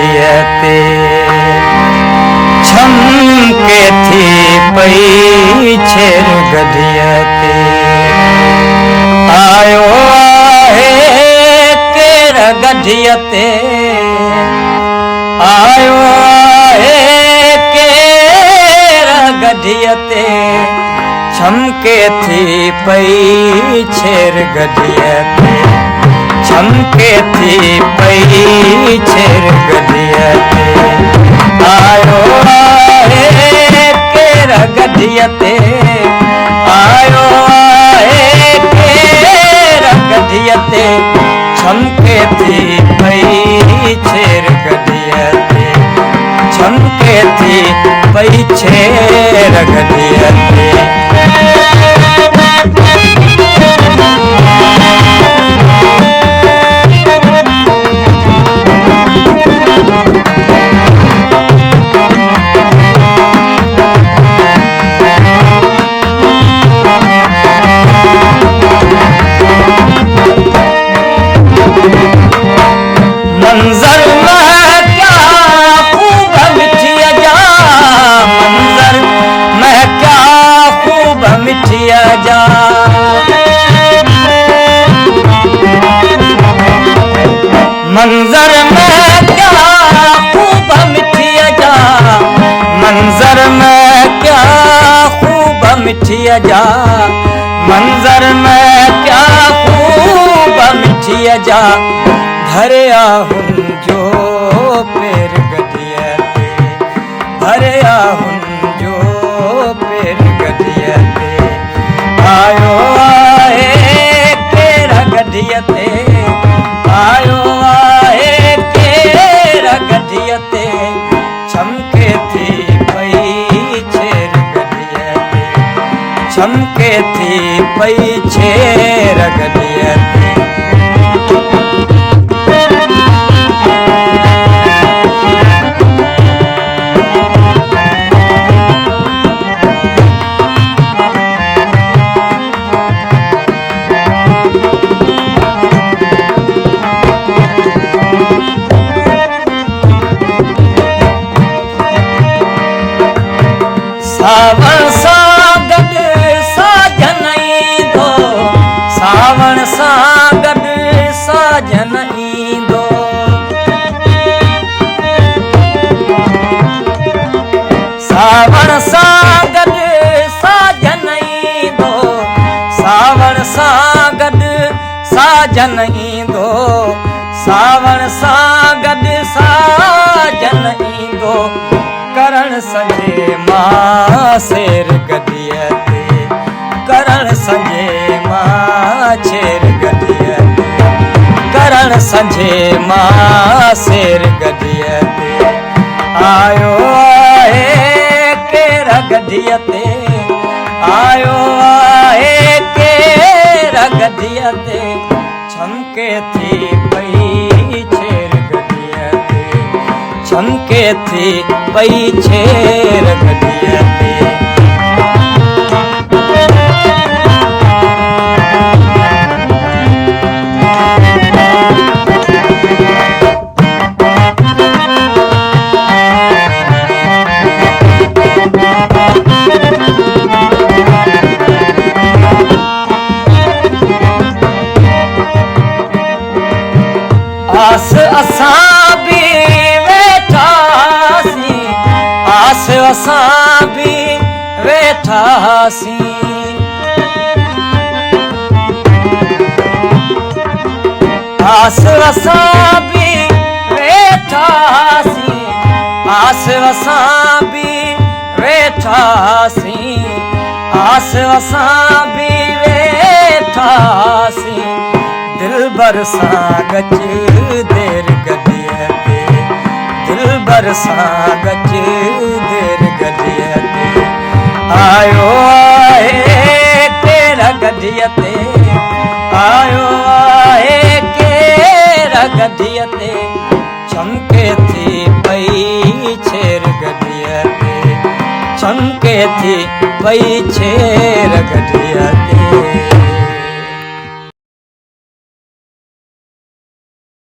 गदिया ते छमके थी पई छेर गदिया ते आयो आहे केर गदिया ते आयो आहे केर गदिया ते छमके थी पई छेर गदिया ते छमके थी पई छेर गदिया ते आयो आहे केर गदिया ते आयो आहे केर गदिया ते छमके थी पई छेर गदिया ते छमके थी पई छेर गदिया ते मंजर में क्या खूब मिठिया जा मंजर में क्या खूब मिठिया जा मंजर में क्या खूब मिठिया जा मंजर में क्या खूब मिठिया जा मंजर में क्या खूब मिठिया जा भरे आहुन जो पेर गदिया ते भरे आहुन जो पेर गदिया ते आयो आहे केर गदिया ते आयो आहे केर गदिया ते छमके थी पई छेर गदिया ते छमके थी पई छेर गदिया ते सावण सां गॾु साजन ईंदो सावण सां गॾु साजन ईंदो सावण सां गॾु साजन ईंदो सावण सां गॾु साजन ईंदो सावण सां गॾु साजन ईंदो करण संजे मां शेर गदिया ते करण संजे मां छेर गदिया ते करण संजे मां शेर गदिया ते आयो आहे केर गदिया ते आयो आहे केर गदिया ते छमके थी पई छेर गदिया ते छमके थी पई छेर गदिया ते आस असां भी वेठासी आस असां भी वेठासी आस असां भी वेठासी आस असां भी वेठासी आस असां भी वेठासी दिलबर सां गच देर गदिया ते दिलबर सां गच देर गदिया ते आयो आहे केर गदिया ते आयो आहे केर गदिया ते छमके थी पई छेर गदिया ते छमके थी पई छेर गदिया ते